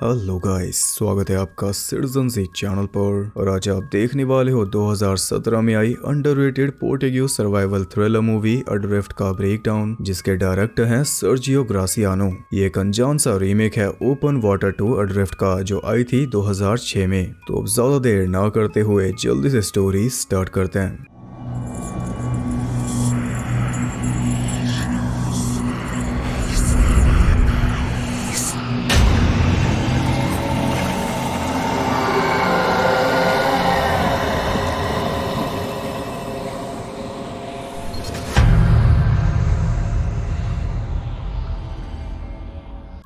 Hello guys, स्वागत है आपका सिटीजन सी चैनल पर। और आज आप देखने वाले हो 2017 में आई underrated Portuguese survival thriller movie Adrift का ब्रेकडाउन, जिसके डायरेक्टर हैं सर्जियो ग्रासियानो। ये एक अनजान सा रीमेक है ओपन वाटर 2 अड्रिफ्ट का, जो आई थी 2006 में। तो अब ज्यादा देर ना करते हुए जल्दी से स्टोरी स्टार्ट करते हैं।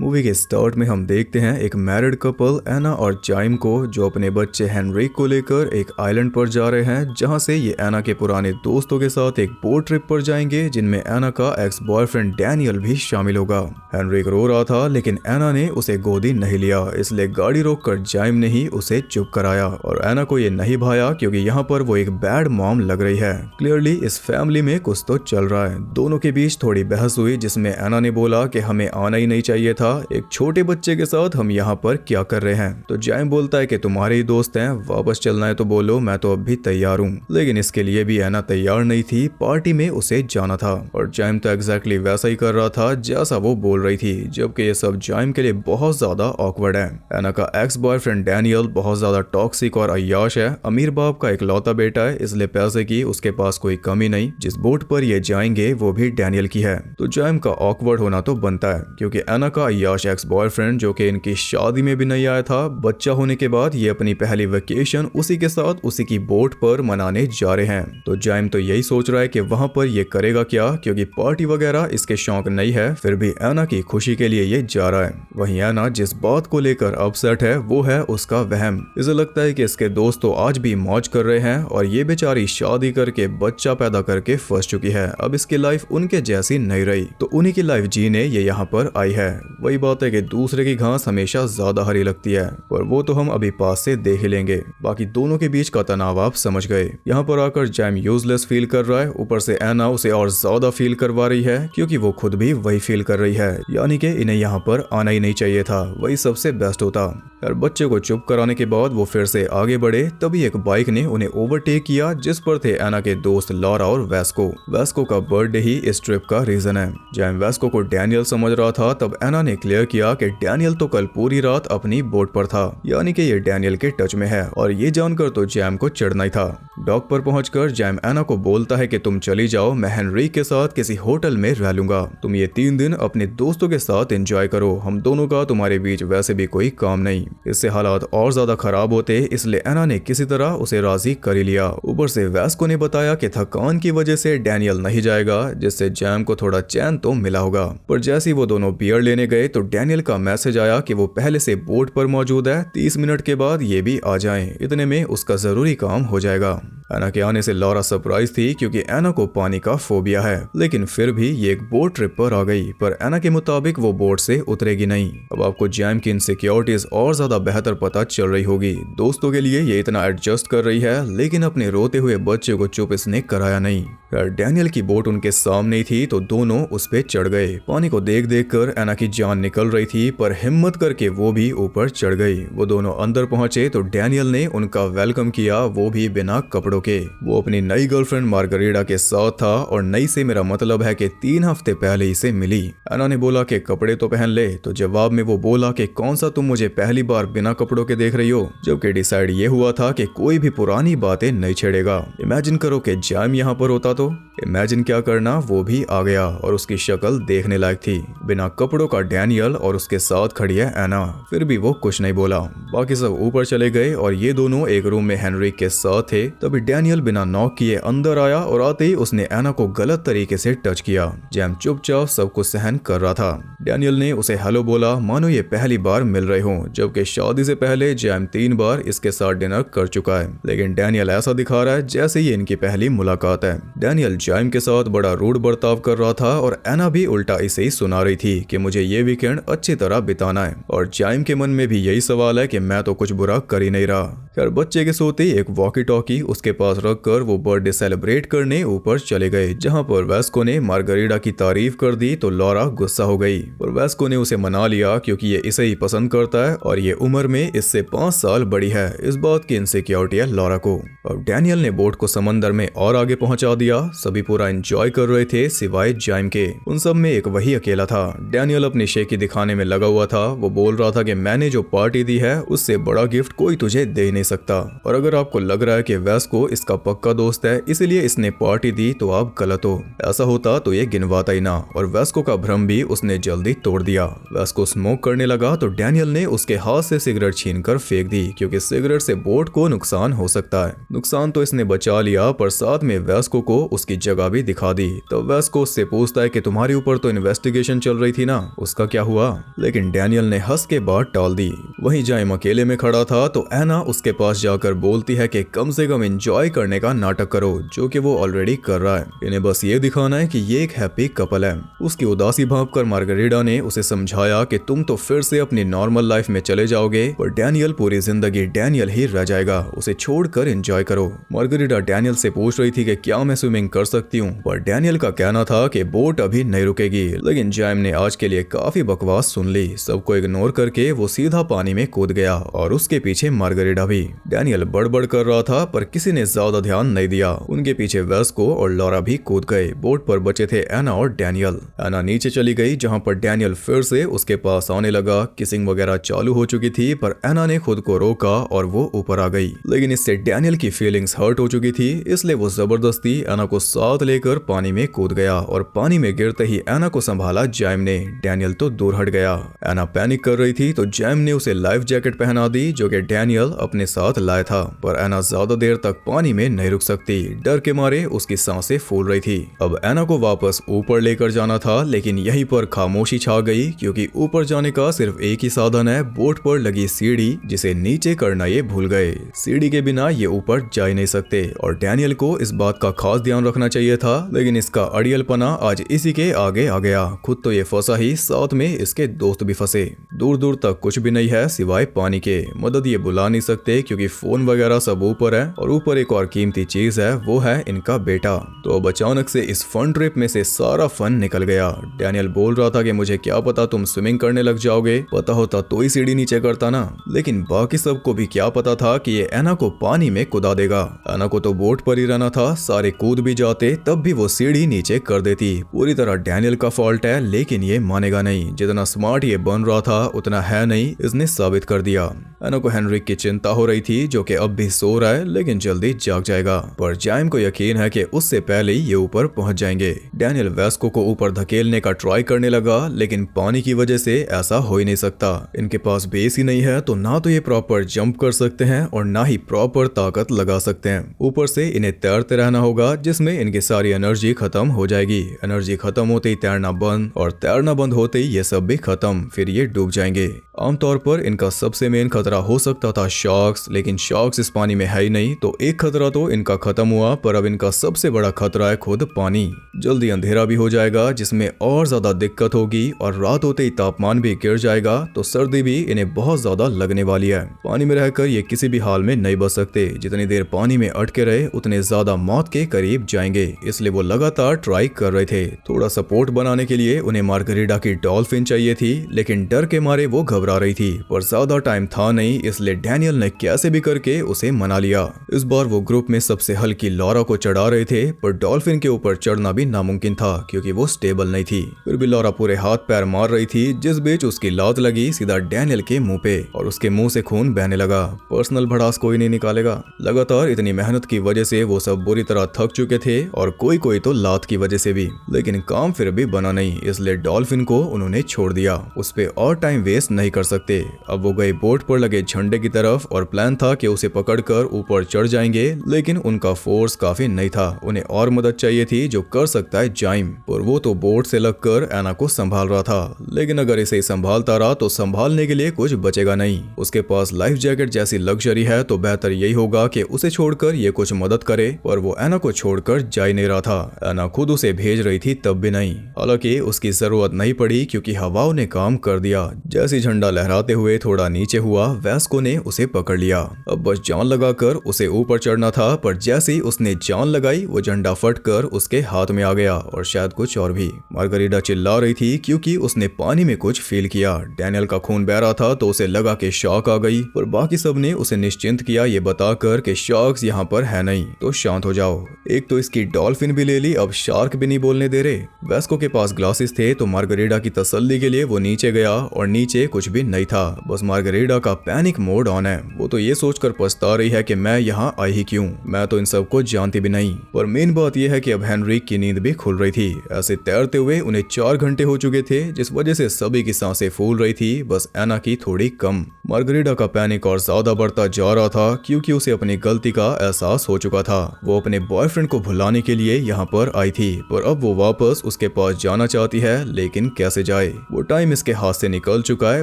मूवी के स्टार्ट में हम देखते हैं एक मैरिड कपल एना और जाइम को, जो अपने बच्चे हेनरिक को लेकर एक आइलैंड पर जा रहे हैं, जहां से ये एना के पुराने दोस्तों के साथ एक बोट ट्रिप पर जाएंगे, जिनमें एना का एक्स बॉयफ्रेंड डैनियल भी शामिल होगा। हेनरिक रो रहा था, लेकिन एना ने उसे गोदी नहीं लिया, इसलिए गाड़ी रोककर जाइम ने ही उसे चुप कराया। और एना को ये नहीं भाया, क्योंकि यहाँ पर वो एक बैड मॉम लग रही है। क्लियरली इस फैमिली में कुछ तो चल रहा है। दोनों के बीच थोड़ी बहस हुई, जिसमें एना ने बोला कि हमें आना ही नहीं चाहिए था, एक छोटे बच्चे के साथ हम यहाँ पर क्या कर रहे हैं। तो जाइम बोलता है कि तुम्हारे ही दोस्त हैं, वापस चलना है तो बोलो, मैं तो अब भी तैयार हूँ। लेकिन इसके लिए भी एना तैयार नहीं थी, पार्टी में उसे जाना था। और जाइम तो एग्जैक्टली वैसा ही कर रहा था जैसा वो बोल रही थी, जबकि ये सब जाइम के लिए बहुत ज्यादा ऑकवर्ड है। एना का एक्स बॉयफ्रेंड डैनियल बहुत ज्यादा टॉक्सिक और अय्याश है, अमीर बाप का इकलौता बेटा है, इसलिए पैसे की उसके पास कोई कमी नहीं। जिस बोट पर ये जाएंगे वो भी डैनियल की है। तो जाइम का ऑकवर्ड होना तो बनता है, क्योंकि एना का अय्याश एक्स बॉयफ्रेंड, जो कि इनकी शादी में भी नहीं आया था, बच्चा होने के बाद ये अपनी पहली वेकेशन उसी के साथ उसी की बोट पर मनाने जा रहे हैं। तो जाइम तो यही सोच रहा है कि वहां पर ये करेगा क्या, क्योंकि पार्टी वगैरह इसके शौक नहीं है, फिर भी एना की खुशी के लिए ये जा रहा है। वहीं एना जिस बात को लेकर अपसेट है वो है उसका वहम। इसे लगता है कि इसके दोस्त तो आज भी मौज कर रहे हैं और ये बेचारी शादी करके बच्चा पैदा करके फंस चुकी है। अब इसकी लाइफ उनके जैसी नहीं रही, तो उन्हीं की लाइफ जीने ये यहाँ पर आई है। वही बात है कि दूसरे की घास हमेशा ज्यादा हरी लगती है, पर वो तो हम अभी पास से देख ही लेंगे। बाकी दोनों के बीच का तनाव आप समझ गए। यहाँ पर आकर जैम यूजलेस फील कर रहा है, ऊपर से एना उसे और ज्यादा फील करवा रही है, क्योंकि वो खुद भी वही फील कर रही है। यानी कि इन्हें यहाँ पर आना ही नहीं चाहिए था, वही सबसे बेस्ट होता। और बच्चे को चुप कराने के बाद वो फिर से आगे बढ़े, तभी एक बाइक ने उन्हें ओवरटेक किया, जिस पर थे एना के दोस्त लॉरा और वेस्को। वेस्को का बर्थडे ही इस ट्रिप का रीजन है। जैम वेस्को को डैनियल समझ रहा था, तब एना ने क्लियर किया कि डैनियल तो कल पूरी रात अपनी बोट पर था, यानी कि ये डैनियल के टच में है। और ये जानकर तो जैम को चिढ़ना ही था। डॉक पर पहुंचकर जैम एना को बोलता है कि तुम चली जाओ, मैं हेनरिक के साथ किसी होटल में रह लूंगा, तुम ये 3 दिन अपने दोस्तों के साथ एंजॉय करो, हम दोनों का तुम्हारे बीच वैसे भी कोई काम नहीं। इससे हालात और ज्यादा खराब होते, इसलिए एना ने किसी तरह उसे राजी कर ही लिया। ऊपर से वेस्को ने बताया कि थकान की वजह से डैनियल नहीं जाएगा, जिससे जैम को थोड़ा चैन तो मिला होगा। पर जैसे ही वो दोनों बियर लेने गए तो डैनियल का मैसेज आया कि वो पहले से बोट पर मौजूद है, 30 मिनट के बाद ये भी आ जाएं, इतने में उसका जरूरी काम हो जाएगा। एना के आने से लॉरा सरप्राइज थी, क्योंकि एना को पानी का फोबिया है, लेकिन फिर भी ये एक बोट ट्रिप पर आ गई। पर एना के मुताबिक वो बोट से उतरेगी नहीं। अब आपको जैम की इनसिक्योरिटीज और ज्यादा बेहतर पता चल रही होगी। दोस्तों के लिए ये इतना एडजस्ट कर रही है, लेकिन अपने रोते हुए बच्चे को चुप इसने कराया नहीं। डैनियल की बोट उनके सामने ही थी, तो दोनों उस पे चढ़ गए। पानी को देख देख कर एना की जान निकल रही थी, पर हिम्मत करके वो भी ऊपर चढ़ गई। वो दोनों अंदर पहुंचे तो डैनियल ने उनका वेलकम किया, वो भी बिना कपड़ों के। वो अपनी नई गर्लफ्रेंड मार्गरीटा के साथ था, और नई से मेरा मतलब है कि 3 हफ्ते पहले ही से मिली। एना ने बोला कि कपड़े तो पहन ले, तो जवाब में वो बोला कि कौन सा तुम मुझे पहली बार बिना कपड़ों के देख रही हो, जबकि डिसाइड ये हुआ था कि कोई भी पुरानी बातें नहीं छेड़ेगा। इमेजिन करो कि जैम यहाँ पर होता तो इमेजिन क्या करना, वो भी आ गया और उसकी शक्ल देखने लायक थी। बिना कपड़ों का डैनियल और उसके साथ खड़ी है एना, फिर भी वो कुछ नहीं बोला। बाकी सब ऊपर चले गए और ये दोनों एक रूम में हेनरिक के साथ थे। तभी डैनियल बिना नॉक किए अंदर आया और आते ही उसने एना को गलत तरीके से टच किया। जैम चुपचाप सब कुछ सहन कर रहा था। डैनियल ने उसे हेलो बोला, मानो ये पहली बार मिल रहे हो, जबकि शादी से पहले जैम 3 बार इसके साथ डिनर कर चुका है। लेकिन डैनियल ऐसा दिखा रहा है जैसे ये इनकी पहली मुलाकात है। डैनियल जैम के साथ बड़ा रूड बर्ताव कर रहा था, और एना भी उल्टा इसे ही सुना रही थी कि मुझे ये भी वीकेंड अच्छी तरह बिताना है। और जाइम के मन में भी यही सवाल है कि मैं तो कुछ बुरा कर ही नहीं रहा। खैर बच्चे के सोते ही एक वॉकी टॉकी उसके पास रखकर वो बर्थडे सेलिब्रेट करने ऊपर चले गए, जहां पर वेस्को ने मार्गरीटा की तारीफ कर दी तो लॉरा गुस्सा हो गई। और वेस्को ने उसे मना लिया क्योंकि ये इसे ही पसंद करता है और ये उम्र में इससे 5 साल बड़ी है। इस बात की इनसिक्योरिटी है लॉरा को। अब डैनियल ने बोट को समंदर में और आगे पहुंचा दिया। सभी पूरा एंजॉय कर रहे थे सिवाय जाइम के। उन सब में एक वही अकेला था। डैनियल अपनी शेकी दिखाने में लगा हुआ था। वो बोल रहा था कि मैंने जो पार्टी दी है उससे बड़ा गिफ्ट कोई तुझे दे नहीं सकता, और अगर आपको लग रहा है कि वेस्को इसका पक्का दोस्त है इसीलिए इसने पार्टी दी तो आप गलत हो। ऐसा होता तो ये गिनवाता ही ना। और वेस्को का भ्रम भी उसने जल्दी तोड़ दिया। वेस्को स्मोक करने लगा तो डैनियल ने उसके हाथ से सिगरेट छीनकर फेंक दी, क्योंकि सिगरेट से बोट को नुकसान हो सकता है। नुकसान तो इसने बचा लिया पर साथ में वेस्को को उसकी जगह भी दिखा दी। तो वेस्को उससे पूछता है कि तुम्हारे ऊपर तो इन्वेस्टिगेशन चल रही थी ना, उसका क्या हुआ? लेकिन डैनियल ने हंस के बात टाल दी। वहीं जाइम अकेले में खड़ा था तो एना उसके पास जाकर बोलती है कि कम से कम एंजॉय करने का नाटक करो, जो कि वो ऑलरेडी कर रहा है। इन्हें बस ये दिखाना है कि ये एक हैप्पी कपल है। उसकी उदासी भांपकर मार्गरीटा ने उसे समझाया कि तुम तो फिर से अपनी नॉर्मल लाइफ में चले जाओगे, पर डैनियल पूरी जिंदगी डैनियल ही रह जाएगा। उसे छोड़कर एंजॉय करो। मार्गरीटा डैनियल से पूछ रही थी कि क्या मैं स्विमिंग कर सकती हूँ, पर डैनियल का कहना था कि बोट अभी नहीं रुकेगी। लेकिन जाइम ने आज के लिए काफी बकवास सुन ली। सबको इग्नोर करके वो सीधा पानी में कूद गया और उसके पीछे मार्गरीटा भी। डैनियल बड़बड़ कर रहा था पर किसी ने ज्यादा ध्यान नहीं दिया। उनके पीछे वेस्को और लॉरा भी कूद गए। बोट पर बचे थे एना और डैनियल। एना नीचे चली गई जहां पर डैनियल फिर से उसके पास आने लगा। किसिंग वगैरह चालू हो चुकी थी पर एना ने खुद को रोका और वो ऊपर आ गई। लेकिन इससे डैनियल की फीलिंग्स हर्ट हो चुकी थी, इसलिए वो जबरदस्ती एना को साथ लेकर पानी में कूद गया और पानी में गिरते ही एना को संभाला जाइम ने। डैनियल तो दूर हट गया। एना पैनिक कर रही थी तो जाइम ने उसे लाइफ जैकेट पहना दी जो कि डैनियल अपने साथ लाया था। पर एना ज्यादा देर तक पानी में नहीं रुक सकती। डर के मारे उसकी सांसें फूल रही थी। अब एना को वापस ऊपर लेकर जाना था, लेकिन यहीं पर खामोशी छा गई, क्योंकि ऊपर जाने का सिर्फ एक ही साधन है, बोट पर लगी सीढ़ी, जिसे नीचे करना ये भूल गए। सीढ़ी के बिना ये ऊपर जा ही नहीं सकते और डैनियल को इस बात का खास ध्यान रखना चाहिए था। लेकिन इसका अड़ियलपना आज इसी के आगे आ गया। खुद तो ये फंसा ही, साथ में इसके दोस्त भी फंसे। दूर दूर तक कुछ भी नहीं है सिवाय पानी के। मदद ये बुला नहीं सकते क्योंकि फोन वगैरह सब ऊपर है, और ऊपर एक और कीमती चीज है, वो है इनका बेटा। तो अब अचानक से इस फन ट्रिप में से सारा फन निकल गया। डैनियल बोल रहा था कि मुझे क्या पता तुम स्विमिंग करने लग जाओगे, पता होता तो ही सीढ़ी नीचे करता ना। लेकिन बाकी सबको भी क्या पता था कि ये एना को पानी में कुदा देगा। एना को तो बोट पर ही रहना था, सारे कूद भी जाते तब भी वो सीढ़ी नीचे कर देती। पूरी तरह डैनियल का फॉल्ट है, लेकिन ये मानेगा नहीं। जितना स्मार्ट ये बन रहा था उतना है नहीं, इसने साबित कर दिया। एना को हेनरिक की चिंता हो रही थी, जो कि अब भी सो रहा है लेकिन जल्दी जाग जाएगा। पर जाइम को यकीन है कि उससे पहले ही ये ऊपर पहुंच जाएंगे। डैनियल वेस्को को ऊपर धकेलने का ट्राई करने लगा, लेकिन पानी की वजह से ऐसा हो ही नहीं सकता। इनके पास बेस ही नहीं है, तो ना तो ये प्रॉपर जंप कर सकते हैं और ना ही प्रॉपर ताकत लगा सकते हैं। ऊपर से इन्हें तैरते रहना होगा, जिसमें इनकी सारी एनर्जी खत्म हो जाएगी। एनर्जी खत्म होते ही तैरना बंद, और तैरना बंद होते ही ये सब भी खत्म, फिर ये डूब जाएंगे। आमतौर पर इनका सबसे मेन खतरा हो सकता था शार्क्स, लेकिन शार्क्स इस पानी में है ही नहीं, तो एक खतरा तो इनका खत्म हुआ। पर अब इनका सबसे बड़ा खतरा है खुद पानी। जल्दी अंधेरा भी हो जाएगा, जिसमें और ज्यादा दिक्कत होगी, और रात होते ही तापमान भी गिर जाएगा, तो सर्दी भी इन्हें बहुत ज्यादा लगने वाली है। पानी में रहकर ये किसी भी हाल में नहीं बच सकते। जितनी देर पानी में अटके रहे उतने ज्यादा मौत के करीब जाएंगे, इसलिए वो लगातार ट्राई कर रहे थे। थोड़ा सपोर्ट बनाने के लिए उन्हें मार्गरीटा की डॉल्फिन चाहिए थी, लेकिन डर के मारे वो घबरा रही थी। पर ज्यादा टाइम था नहीं, इसलिए डैनियल ने कैसे भी करके उसे मना लिया। इस बार वो ग्रुप में सबसे हल्की लॉरा को चढ़ा रहे थे, पर डॉल्फिन के ऊपर चढ़ना भी नामुमकिन था क्योंकि वो स्टेबल नहीं थी। फिर भी लॉरा पूरे हाथ पैर मार रही थी, जिस बीच उसकी लात लगी सीधा डैनियल के मुंह पे, और उसके मुंह से खून बहने लगा। पर्सनल भड़ास कोई नहीं निकालेगा। लगातार इतनी मेहनत की वजह से वो सब बुरी तरह थक चुके थे, और कोई तो लात की वजह से भी। लेकिन काम फिर भी बना नहीं, इसलिए डॉल्फिन को उन्होंने छोड़ दिया। उस पे और टाइम वेस्ट नहीं कर सकते। अब वो गए बोट पर लगे झंडे की तरफ और प्लान था कि उसे पकड़कर ऊपर चढ़ जाएंगे, लेकिन उनका फोर्स काफी नहीं था। उन्हें और मदद चाहिए थी जो कर सकता है जाइम, और वो तो बोट से लगकर एना को संभाल रहा था। लेकिन अगर इसे संभालता रहा तो संभालने के लिए कुछ बचेगा नहीं। उसके पास लाइफ जैकेट जैसी लग्जरी है तो बेहतर यही होगा कि उसे छोड़कर ये कुछ मदद करे, पर वो एना को छोड़कर जा ही नहीं रहा था। एना खुद उसे भेज रही थी तब भी नहीं। हालांकि उसकी जरूरत नहीं पड़ी क्योंकि हवाओं ने काम कर दिया। जैसे झंडा लहराते हुए थोड़ा नीचे हुआ, वेस्को ने उसे पकड़ लिया। अब बस जान लगाकर उसे ऊपर चढ़ना था, पर जैसे ही उसने जान लगाई वो झंडा फटकर उसके हाथ में आ गया, और शायद कुछ और भी। मार्गरीटा चिल्ला रही थी क्योंकि उसने पानी में कुछ फील किया। डैनियल का खून बह रहा था तो उसे लगा कि शॉक आ गई, पर बाकी सब ने उसे निश्चिंत किया ये बताकर कि शार्क्स यहाँ पर है नहीं, तो शांत हो जाओ। एक तो इसकी डॉल्फिन भी ले ली, अब शार्क भी नहीं बोलने दे रहे। वेस्को के पास ग्लासेस थे तो मार्गरीटा की तसल्ली के लिए वो नीचे गया, और नीचे कुछ भी नहीं था। बस मार्गरीटा का पैनिक मोड ऑन है। वो तो ये सोचकर पछता रही है कि मैं यहाँ आई ही क्यों, मैं तो इन सबको जानती भी नहीं। पर मेन बात यह है कि अब हेनरिक की नींद भी खुल रही थी। ऐसे तैरते हुए उन्हें 4 घंटे हो चुके थे, जिस वजह से सभी की सांसें फूल रही थी, बस एना की थोड़ी कम। मार्गरीटा का पैनिक और ज्यादा बढ़ता जा रहा था क्योंकि उसे अपनी गलती का एहसास हो चुका था। वो अपने बॉयफ्रेंड को भुलाने के लिए यहाँ पर आई थी, पर अब वो वापस उसके पास जाना चाहती है, लेकिन कैसे जाए। वो टाइम इसके हाथ से निकल चुका है,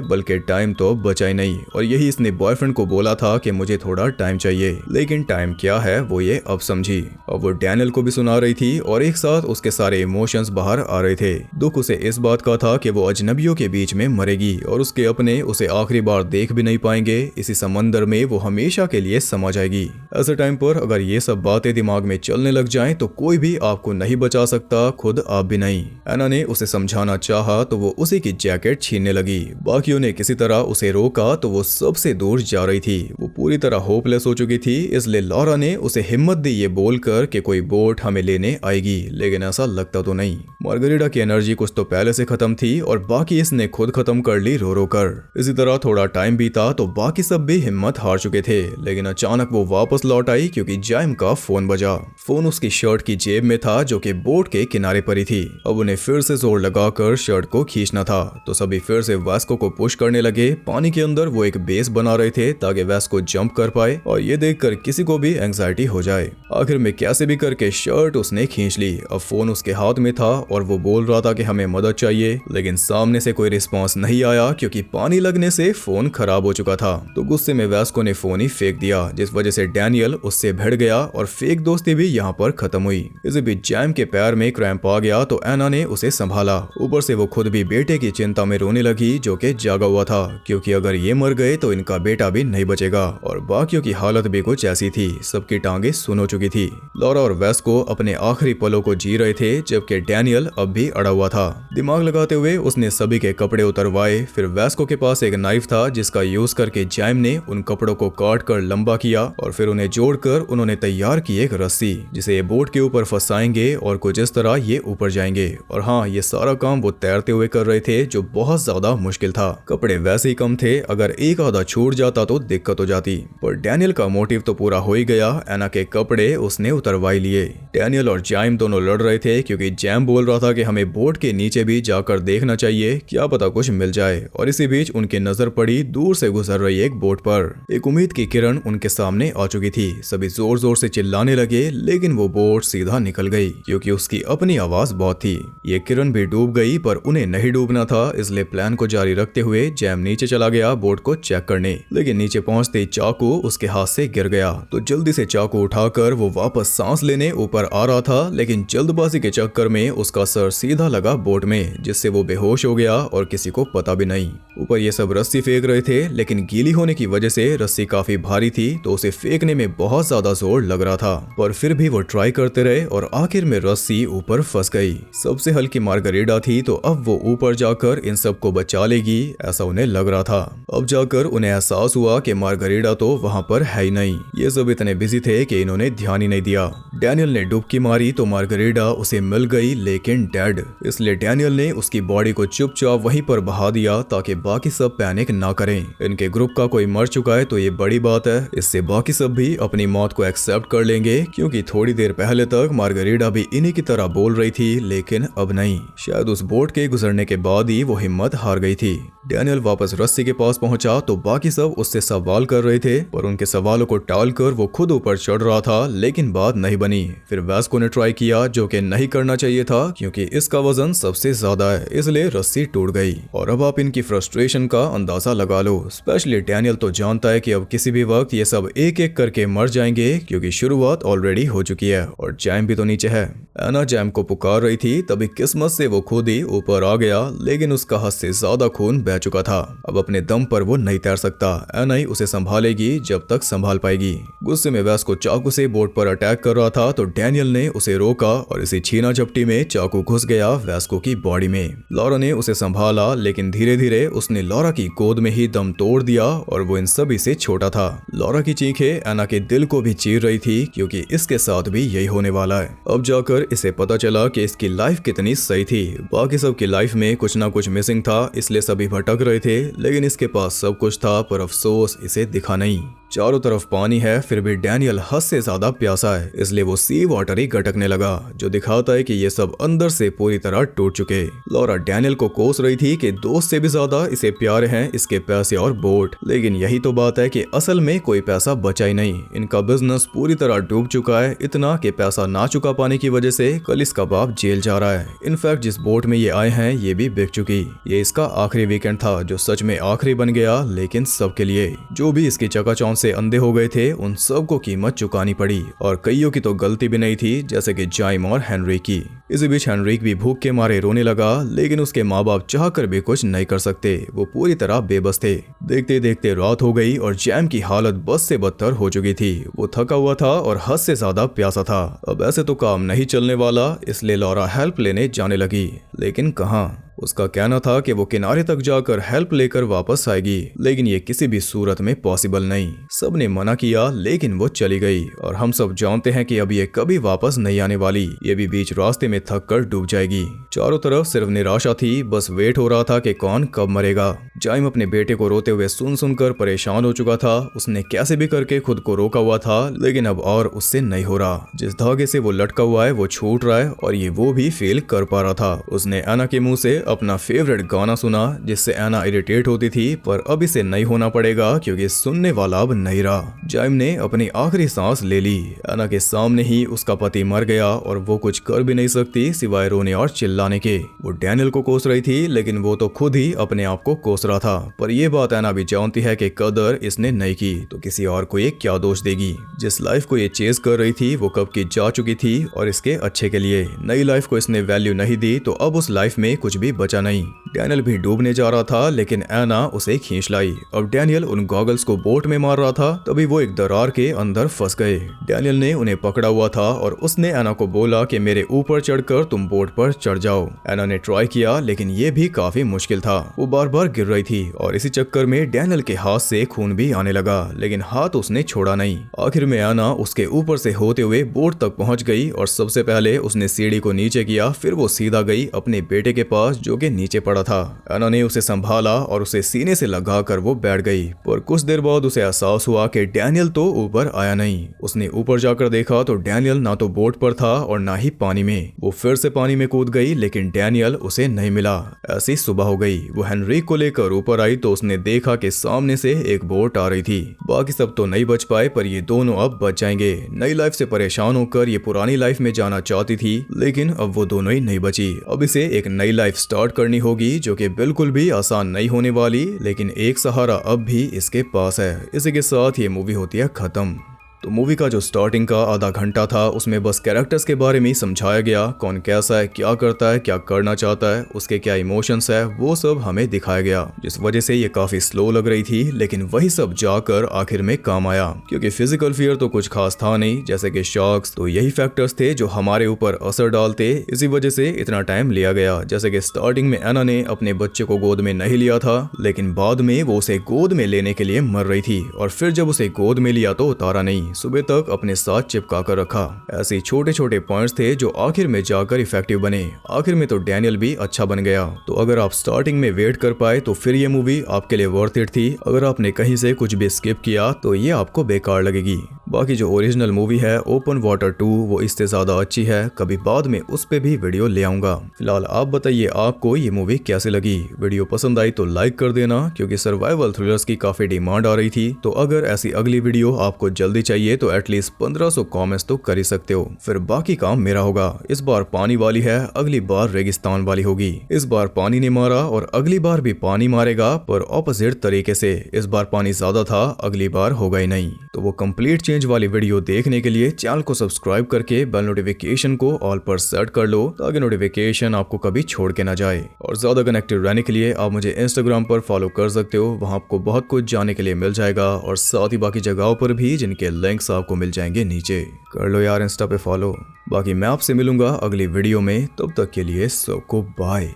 बल्कि टाइम तो बचा ही नहीं। और यही इसने बॉयफ्रेंड को बोला था कि मुझे थोड़ा टाइम चाहिए, लेकिन टाइम क्या है वो ये अब समझी। अब वो डैनियल को भी सुना रही थी और एक साथ उसके सारे इमोशंस बाहर आ रहे थे। दुख उसे इस बात का था कि वो अजनबियों के बीच में मरेगी और उसके अपने उसे आखिरी बार देख भी नहीं पाएंगे। इसी समंदर में वो हमेशा के लिए समा जाएगी। ऐसे टाइम पर अगर ये सब बातें दिमाग में चलने लग जाएं तो कोई भी आपको नहीं बचा सकता, खुद आप भी नहीं। एना ने उसे समझाना चाहा तो वो उसी की जैकेट छीनने लगी। बाकियों ने किसी तरह उसे रोका तो वो सबसे दूर जा रही थी। वो पूरी तरह होपलेस हो चुकी थी, इसलिए लॉरा ने उसे हिम्मत दी ये बोलकर कि कोई बोट हमें लेने आएगी, लेकिन ऐसा लगता तो नहीं। मार्गरीटा की एनर्जी कुछ तो पहले से खत्म थी और बाकी इसने खुद खत्म कर ली रो रो कर। इसी तरह थोड़ा टाइम बीता तो बाकी सब भी हिम्मत हार चुके थे, लेकिन अचानक वो वापस लौट आई क्योंकि जाइम का फोन बजा। फोन उसकी शर्ट की जेब में था जो कि बोट के किनारे पर ही थी। अब उन्हें फिर से जोर लगाकर शर्ट को खींचना था, तो सभी फिर से वेस्को को पुश करने लगे। पानी के अंदर वो एक बेस बना रहे थे ताकि वेस्को जंप कर पाए, और ये देखकर किसी को भी एंजाइटी हो जाए। आखिर में कैसे भी करके शर्ट उसने खींच ली। अब फोन उसके हाथ में था और वो बोल रहा था कि हमें मदद चाहिए, लेकिन सामने से कोई रिस्पॉन्स नहीं आया क्योंकि पानी लगने से फोन खराब हो चुका था। तो गुस्से में वेस्को ने फोन ही फेंक दिया, जिस वजह से डैनियल उससे भिड़ गया और फेक दोस्ती भी यहाँ पर खत्म हुई। इसी बीच जैम के पैर में क्रैम्प आ गया तो एना ने उसे संभाला। ऊपर से वो खुद भी बेटे की चिंता में रोने लगी जो कि जागा हुआ था, क्योंकि अगर ये मर गए तो इनका बेटा भी नहीं बचेगा। और बाकियों की हालत भी कुछ ऐसी थी, सबकी टांगे सुन हो चुकी थी। लॉरा और वेस्को अपने आखिरी पलों को जी रहे थे, जबकि डैनियल अब भी अड़ा हुआ था। दिमाग लगाते हुए उसने सभी के कपड़े उतरवाए। फिर वेस्को के पास एक नाइफ था जिसका यूज करके जैम ने उन कपड़ों को काट कर लंबा किया, और फिर उन्हें जोड़कर उन्होंने तैयार की एक रस्सी जिसे ये बोट के ऊपर फंसाएंगे और कुछ इस तरह ये ऊपर जाएंगे। और हाँ, ये सारा काम वो तैरते हुए कर रहे थे, जो बहुत ज्यादा मुश्किल था। कपड़े वैसे ही कम थे, अगर एक आधा छूट जाता तो दिक्कत हो जाती। पर डैनियल का मोटिव तो पूरा हो ही गया। एना के कपड़े उसने उतरवा लिए। डैनियल और जैम दोनों लड़ रहे थे क्योंकि जैम बोल रहा था कि हमें बोट के नीचे भी जाकर देखना चाहिए, क्या पता कुछ मिल जाए। और इसी बीच उनकी नजर पड़ी दूर से गुजर रही एक बोट पर। एक उम्मीद की किरण उनके सामने आ चुकी थी। सभी जोर जोर से चिल्लाने लगे, लेकिन वो बोट सीधा निकल गई क्योंकि उसकी अपनी आवाज बहुत थी। ये किरण भी डूब गई, पर उन्हें नहीं डूबना था, इसलिए प्लान को जारी रखते हुए जैम नीचे चला गया बोट को चेक करने। लेकिन नीचे पहुंचते ही चाकू उसके हाथ से गिर गया, तो जल्दी से चाकू उठाकर वो वापस सांस लेने ऊपर आ रहा था, लेकिन जल्दबाजी के चक्कर में उसका सर सीधा लगा बोट में, जिससे वो बेहोश हो गया और किसी को पता भी नहीं। ऊपर ये सब रस्सी फेंक रहे थे, लेकिन गीली होने की वजह से रस्सी काफी भारी थी, तो उसे फेंकने में बहुत ज्यादा जोर लग रहा था। पर फिर भी वो ट्राई करते रहे और आखिर में रस्सी ऊपर फंस गई। सबसे हल्की मार्गरीटा थी, तो अब वो ऊपर जाकर इन सबको बचा लेगी, ऐसा उन्हें लग रहा था। अब जाकर उन्हें एहसास हुआ कि मार्गरीटा तो वहां पर है ही नहीं। ये सब इतने बिजी थे कि इन्होंने ध्यान ही नहीं दिया। डैनियल ने डुबकी मारी तो मार्गरीटा उसे मिल गई, लेकिन डेड। इसलिए डैनियल ने उसकी बॉडी को चुपचाप वहीं पर बहा दिया ताकि बाकी सब पैनिक ना करें। इनके ग्रुप का कोई मर चुका है तो ये बड़ी बात है, इससे बाकी सब भी अपनी मौत को एक्सेप्ट कर लेंगे, क्योंकि थोड़ी देर पहले तक मार्गरीटा भी इन्हीं की तरह बोल रही थी, लेकिन अब नहीं। शायद उस बोट के गुजरने के बाद ही वो हिम्मत हार गई थी। डैनियल वापस रस्सी के पास पहुंचा तो बाकी सब उससे सवाल कर रहे थे, पर उनके सवालों को टालकर वो खुद ऊपर चढ़ रहा था, लेकिन बात नहीं बनी। फिर वैस्को ने ट्राई किया, जो कि नहीं करना चाहिए था क्योंकि इसका वजन सबसे ज्यादा है, इसलिए रस्सी टूट गई। और अब आप इनकी फ्रस्ट्रेशन का अंदाजा लगा लो। स्पेशली डैनियल तो जानता है कि अब किसी भी वक्त ये सब एक एक करके मर जाएंगे, क्योंकि शुरुआत ऑलरेडी हो चुकी है और जैम भी तो नीचे है। एना जैम को पुकार रही थी, तभी किस्मत से वो खुद ही ऊपर आ गया, लेकिन उसका हद से ज्यादा खून बह चुका था। अब अपने दम पर वो नहीं तैर सकता। एना ही उसे संभालेगी जब तक संभाल पाएगी। गुस्से में वैस्को चाकू से बोट पर अटैक कर रहा था तो डैनियल ने उसे रोका और इसी छीना झपटी में चाकू घुस गया वैस्को की बॉडी में। लॉरा ने उसे संभाला, लेकिन धीरे धीरे उसने लॉरा की गोद में ही दम तोड़ दिया और वो इन सभी से छोटा था। लॉरा की चीखें एना के दिल को भी चीर रही थी, क्योंकि इसके साथ भी यही होने वाला है। अब जाकर इसे पता चला कि इसकी लाइफ कितनी सही थी। बाकी सबकी लाइफ में कुछ ना कुछ मिसिंग था, इसलिए सभी भटक रहे थे, लेकिन इसके पास सब कुछ था, पर अफसोस इसे दिखा नहीं। चारों तरफ पानी है, फिर भी डैनियल हद से ज्यादा प्यासा है, इसलिए वो सी वाटर ही गटकने लगा, जो दिखाता है कि ये सब अंदर से पूरी तरह टूट चुके। लॉरा डैनियल को कोस रही थी कि दोस्त से भी ज्यादा इसे प्यारे हैं इसके पैसे और बोट, लेकिन यही तो बात है कि असल में कोई पैसा बचा ही नहीं। इनका बिजनेस पूरी तरह डूब चुका है, इतना कि पैसा ना चुका पाने की वजह से कल इसका बाप जेल जा रहा है। इनफैक्ट जिस बोट में ये आए हैं ये भी बिक चुकी। ये इसका आखिरी वीकेंड था, जो सच में आखिरी बन गया, लेकिन सबके लिए। जो भी इसकी चकाचौंध से अंधे हो गए थे उन सबको कीमत चुकानी पड़ी, और कईयों की तो गलती भी नहीं थी, जैसे कि जाइम और हेनरिक की। इसी बीच हेनरिक भी भूख के मारे रोने लगा, लेकिन उसके माँ बाप चाहकर भी कुछ नहीं कर सकते, वो पूरी तरह बेबस थे। देखते देखते रात हो गई और जैम की हालत बस से बदतर हो चुकी थी। वो थका हुआ था और हद से ज्यादा प्यासा था। अब ऐसे तो काम नहीं चलने वाला, इसलिए लॉरा हेल्प लेने जाने लगी, लेकिन कहाँ। उसका कहना था कि वो किनारे तक जाकर हेल्प लेकर वापस आएगी, लेकिन ये किसी भी सूरत में पॉसिबल नहीं। सबने मना किया, लेकिन वो चली गई, और हम सब जानते हैं कि अब ये कभी वापस नहीं आने वाली। ये भी बीच रास्ते में थक कर डूब जाएगी। चारों तरफ सिर्फ निराशा थी, बस वेट हो रहा था कि कौन कब मरेगा। जाइम अपने बेटे को रोते हुए सुन सुनकर परेशान हो चुका था। उसने कैसे भी करके खुद को रोका हुआ था, लेकिन अब और उससे नहीं हो रहा। जिस धागे से वो लटका हुआ है वो छूट रहा है, और ये वो भी फील कर पा रहा था। उसने एना के मुंह से अपना फेवरेट गाना सुना, जिससे एना इरिटेट होती थी, पर अब इसे नहीं होना पड़ेगा क्योंकि सुनने वाला अब नहीं रहा। जाइम ने अपनी आखिरी सांस ले ली। एना के सामने ही उसका पति मर गया और वो कुछ कर भी नहीं सकती सिवाय रोने और चिल्लाने के। वो डैनियल को कोस रही थी, लेकिन वो तो खुद ही अपने आप को कोस रहा था। पर यह बात एना भी जानती है कि कदर इसने नहीं की तो किसी और को ये क्या दोष देगी। जिस लाइफ को ये चेज कर रही थी वो कब की जा चुकी थी, और इसके अच्छे के लिए। नई लाइफ को इसने वैल्यू नहीं दी तो अब उस लाइफ में कुछ भी बचा नहीं। डैनियल भी डूबने जा रहा था, लेकिन एना उसे खींच लाई। अब डैनियल उन गॉगल्स को बोट में मार रहा था, तभी वो एक दरार के अंदर फंस गए। डैनियल ने उन्हें पकड़ा हुआ था और उसने एना को बोला कि मेरे ऊपर चढ़कर तुम बोट पर चढ़ जाओ। एना ने ट्राई किया, लेकिन ये भी काफी मुश्किल था। वो बार बार गिर रही थी, और इसी चक्कर में डैनियल के हाथ से खून भी आने लगा, लेकिन हाथ उसने छोड़ा नहीं। आखिर में एना उसके ऊपर से होते हुए बोट तक पहुंच गई, और सबसे पहले उसने सीढ़ी को नीचे किया, फिर वो सीधा गई अपने बेटे के पास जो कि नीचे पड़ा था। एना ने उसे संभाला और उसे सीने से लगाकर वो बैठ गई, पर कुछ देर बाद उसे एहसास हुआ कि डैनियल तो ऊपर आया नहीं। उसने ऊपर जाकर देखा तो डैनियल ना तो बोट पर था और ना ही पानी में। वो फिर से पानी में कूद गई, लेकिन डैनियल उसे नहीं मिला। ऐसी सुबह हो गई। वो हेनरिक को लेकर ऊपर आई तो उसने देखा कि सामने से एक बोट आ रही थी। बाकी सब तो नहीं बच पाए, पर ये दोनों अब बच जाएंगे। नई लाइफ से परेशान होकर ये पुरानी लाइफ में जाना चाहती थी, लेकिन अब वो दोनों ही नहीं बची। अब इसे एक नई लाइफ स्टार्ट करनी होगी, जो कि बिल्कुल भी आसान नहीं होने वाली, लेकिन एक सहारा अब भी इसके पास है। इसी के साथ ये मूवी होती है खत्म। तो मूवी का जो स्टार्टिंग का आधा घंटा था उसमें बस कैरेक्टर्स के बारे में समझाया गया, कौन कैसा है, क्या करता है, क्या करना चाहता है, उसके क्या इमोशंस है, वो सब हमें दिखाया गया, जिस वजह से ये काफी स्लो लग रही थी। लेकिन वही सब जाकर आखिर में काम आया, क्योंकि फिजिकल फियर तो कुछ खास था नहीं, जैसे कि शॉक्स, तो यही फैक्टर्स थे जो हमारे ऊपर असर डालते। इसी वजह से इतना टाइम लिया गया। जैसे कि स्टार्टिंग में एना ने अपने बच्चे को गोद में नहीं लिया था, लेकिन बाद में वो उसे गोद में लेने के लिए मर रही थी, और फिर जब उसे गोद में लिया तो उतारा नहीं। सुबह तक अपने साथ चिपका कर रखा। ऐसे छोटे छोटे पॉइंट्स थे जो आखिर में जाकर इफेक्टिव बने। आखिर में तो डैनियल भी अच्छा बन गया। तो अगर आप स्टार्टिंग में वेट कर पाए तो फिर ये मूवी आपके लिए वर्थ इट थी। अगर आपने कहीं से कुछ भी स्किप किया तो ये आपको बेकार लगेगी। बाकी जो ओरिजिनल मूवी है ओपन वाटर 2 वो इससे ज्यादा अच्छी है। कभी बाद में उस पे भी वीडियो ले आऊंगा। फिलहाल आप बताइए आपको ये मूवी कैसे लगी। वीडियो पसंद आई तो लाइक कर देना, क्योंकि सर्वाइवल थ्रिलर्स की काफी डिमांड आ रही थी। तो अगर ऐसी अगली वीडियो आपको जल्दी चाहिए तो एटलीस्ट 1500 कमेंट्स तो कर ही सकते हो। फिर बाकी काम मेरा होगा। इस बार पानी वाली है, अगली बार रेगिस्तान वाली होगी। इस बार पानी ने मारा और अगली बार भी पानी मारेगा, पर ऑपोजिट तरीके से। इस बार पानी ज्यादा था, अगली बार होगा ही नहीं। तो वो कंप्लीट चेंज वाली वीडियो देखने के लिए चैनल को सब्सक्राइब करके बेल नोटिफिकेशन को ऑल पर सेट कर लो, ताकि नोटिफिकेशन आपको कभी छोड़ के ना जाए। और ज्यादा कनेक्टेड रहने के लिए आप मुझे इंस्टाग्राम पर फॉलो कर सकते हो। वहां आपको बहुत कुछ जानने के लिए मिल जाएगा, और साथ ही बाकी जगहों पर भी जिनके लिंक्स आपको मिल जाएंगे नीचे। कर लो यार इंस्टा पे फॉलो। बाकी मैं आपसे मिलूंगा अगली वीडियो में, तब तक के लिए सबको बाय।